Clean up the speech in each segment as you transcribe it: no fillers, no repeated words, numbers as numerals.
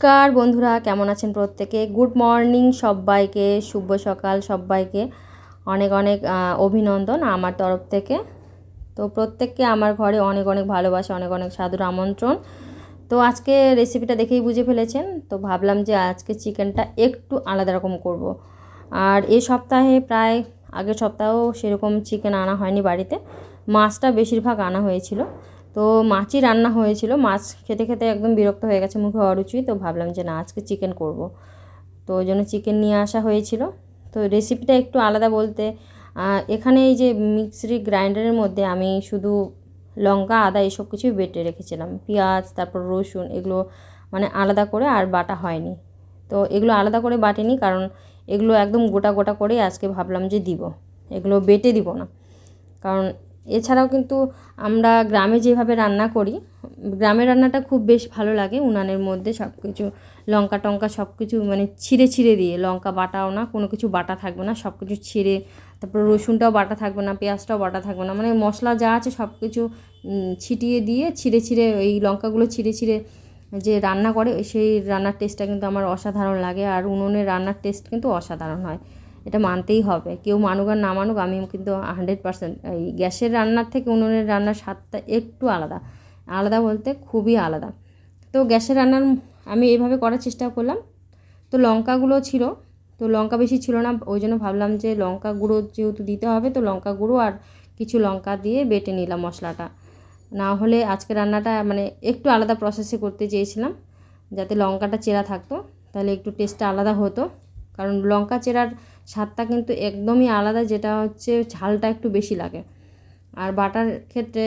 নমস্কার বন্ধুরা, কেমন আছেন প্রত্যেকে? গুড মর্নিং সবাইকে, শুভ সকাল সবাইকে। অনেক অনেক অভিনন্দন আমার তরফ থেকে। তো প্রত্যেককে আমার ঘরে অনেক অনেক ভালোবাসা, অনেক অনেক সাদর আমন্ত্রণ। তো আজকে রেসিপিটা দেখেই বুঝে ফেলেছেন, তো ভাবলাম যে আজকে চিকেনটা একটু আলাদা রকম করব। আর এই সপ্তাহে প্রায় আগের সপ্তাহেও সেরকম চিকেন আনা হয়নি বাড়িতে, মাছটা বেশিরভাগ আনা হয়েছিল। তো মাছই রান্না হয়েছিল, মাছ খেতে খেতে একদম বিরক্ত হয়ে গেছে, মুখে অরুচি। তো ভাবলাম যে না, আজকে চিকেন করব। তো ওই জন্য চিকেন নিয়ে আসা হয়েছিল। তো রেসিপিটা একটু আলাদা বলতে, এখানে এই যে মিক্সি গ্রাইন্ডারের মধ্যে আমি শুধু লঙ্কা আদা এসব কিছুই বেটে রেখেছিলাম, পেঁয়াজ তারপর রসুন, এগুলো মানে আলাদা করে আর বাটা হয়নি। তো এগুলো আলাদা করে বাটিনি, কারণ এগুলো একদম গোটা গোটা করে আজকে ভাবলাম যে দিব, এগুলো বেটে দিব না। কারণ এছাড়াও কিন্তু আমরা গ্রামে যেভাবে রান্না করি, গ্রামের রান্নাটা খুব বেশ ভালো লাগে। উনানের মধ্যে সব কিছু লঙ্কা টঙ্কা সব কিছু মানে ছিঁড়ে ছিঁড়ে দিয়ে, লঙ্কা বাটাও না, কোনো কিছু বাটা থাকবে না, সব কিছু ছিঁড়ে, তারপর রসুনটাও বাটা থাকবে না, পেঁয়াজটাও বাটা থাকবে না, মানে মশলা যা আছে সব কিছু ছিটিয়ে দিয়ে ছিঁড়ে ছিঁড়ে এই লঙ্কাগুলো ছিঁড়ে ছিঁড়ে যে রান্না করে, সেই রান্নার টেস্টটা কিন্তু আমার অসাধারণ লাগে। আর উনুনের রান্নার টেস্ট কিন্তু অসাধারণ হয়, এটা মানতেই হবে। কেউ মানুক আর না মানুক, আমি কিন্তু 100% এই গ্যাসের রান্নার থেকে উনুনের রান্নার স্বাদটা একটু আলাদা। আলাদা বলতে খুবই আলাদা। তো গ্যাসের রান্নার আমি এইভাবে করার চেষ্টা করলাম। তো লঙ্কাগুলো ছিল, তো লঙ্কা বেশি ছিল না, ওই জন্য ভাবলাম যে লঙ্কা গুঁড়ো যেহেতু দিতে হবে, তো লঙ্কা গুঁড়ো আর কিছু লঙ্কা দিয়ে বেটে নিলাম মশলাটা। না হলে আজকে রান্নাটা মানে একটু আলাদা প্রসেসে করতে চেয়েছিলাম, যাতে লঙ্কাটা চেরা থাকতো, তাহলে একটু টেস্টটা আলাদা হতো। কারণ লঙ্কা চেরার স্বাদটা কিন্তু একদমই আলাদা, যেটা হচ্ছে ঝালটা একটু বেশি লাগে। আর বাটার ক্ষেত্রে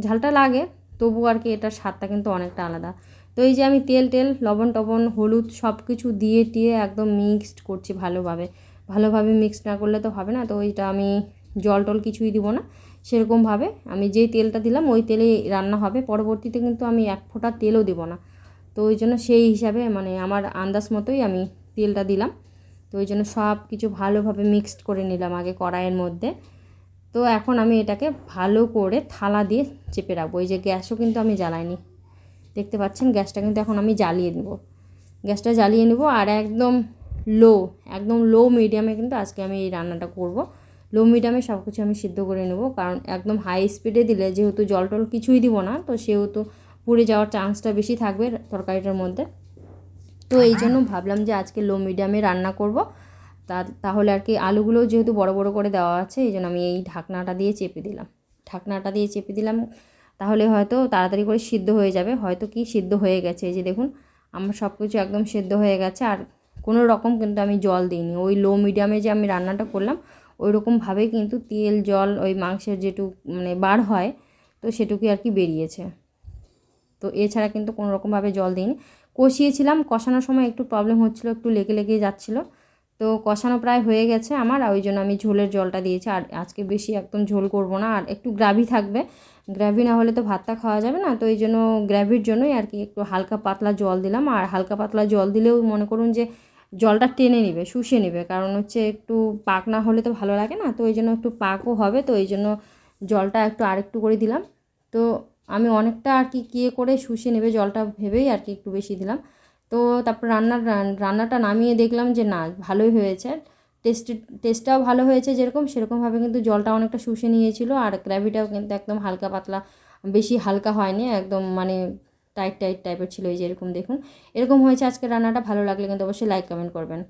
ঝালটা লাগে, তবু আর কি এটার স্বাদটা কিন্তু অনেকটা আলাদা। তো এই যে আমি তেল লবণ টবণ হলুদ সব কিছু দিয়ে টিয়ে একদম মিক্সড করছি ভালোভাবে। ভালোভাবে মিক্সড না করলে তো হবে না। তো ওইটা আমি জল টল কিছুই দিব না, সেরকমভাবে আমি যেই তেলটা দিলাম ওই তেলেই রান্না হবে। পরবর্তীতে কিন্তু আমি এক ফোঁটা তেলও দিব না। তো ওই জন্য সেই হিসাবে মানে আমার আন্দাজ মতোই আমি তেলটা দিলাম। তো ওই জন্য সব কিছু ভালোভাবে মিক্সড করে নিলাম আগে কড়াইয়ের মধ্যে। তো এখন আমি এটাকে ভালো করে থালা দিয়ে চেপে রাখবো। এই যে গ্যাসও কিন্তু আমি জ্বালাইনি, দেখতে পাচ্ছেন গ্যাসটা কিন্তু এখন আমি জ্বালিয়ে নেব। গ্যাসটা জ্বালিয়ে নেব আর একদম লো মিডিয়ামে কিন্তু আজকে আমি এই রান্নাটা করব। লো মিডিয়ামে সব কিছু আমি সিদ্ধ করে নেব, কারণ একদম হাই স্পিডে দিলে যেহেতু জল টল কিছুই দিব না, তো সেহেতু পুড়ে যাওয়ার চান্সটা বেশি থাকবে তরকারিটার মধ্যে। তো এই জন্য ভাবলাম যে আজকে লো মিডিয়ামে রান্না করব। তাহলে আর কি আলুগুলোও যেহেতু বড় বড় করে দেওয়া আছে, এই জন্য আমি এই ঢাকনাটা দিয়ে চেপে দিলাম। তাহলে হয়তো তাড়াতাড়ি করে সিদ্ধ হয়ে যাবে, হয়তো কি সিদ্ধ হয়ে গেছে। এই যে দেখুন আমার সব কিছু একদম সিদ্ধ হয়ে গেছে, আর কোনো রকম কিন্তু আমি জল দিইনি। ওই লো মিডিয়ামে যে আমি রান্নাটা করলাম ওই রকমভাবেই কিন্তু তেল জল ওই মাংসের যেটুকু মানে বার হয়, তো সেটুকুই আর কি বেরিয়েছে। তো এছাড়া কিন্তু কোনো রকমভাবে জল দিইনি। কষিয়েছিলাম, কষানোর সময় একটু প্রবলেম হচ্ছিলো, একটু লেগে লেগে যাচ্ছিলো। তো কষানো প্রায় হয়ে গেছে আমার, ওই জন্য আমি ঝোলের জলটা দিয়েছি। আর আজকে বেশি একদম ঝোল করব না, আর একটু গ্রাভি থাকবে। গ্রাভি না হলে তো ভাতটা খাওয়া যাবে না, তো এই জন্য গ্রাভির জন্যই আর কি একটু হালকা পাতলা জল দিলাম। আর হালকা পাতলা জল দিলেও মনে করুন যে জলটা টেনে নেবে, শুষে নেবে, কারণ হচ্ছে একটু পাক না হলে তো ভালো লাগে না। তো এই জন্য একটু পাকও হবে, তো এই জন্য জলটা একটু আরেকটু করে দিলাম। তো আমি অনেকটা আর কি করে শুষে নেবে জলটা ভেবেই আর কি একটু বেশি দিলাম। তো তারপর রান্নাটা নামিয়ে দেখলাম যে না, ভালোই হয়েছে। টেস্টটাও ভালো হয়েছে, যেরকম সেরকমভাবে কিন্তু জলটা অনেকটা শুষে নিয়েছিল। আর গ্রেভিটাও কিন্তু একদম হালকা পাতলা, বেশি হালকা হয়নি, একদম মানে টাইট টাইপের ছিল। এই যে এরকম দেখুন, এরকম হয়েছে আজকে রান্নাটা। ভালো লাগলে কিন্তু অবশ্যই লাইক কমেন্ট করবেন।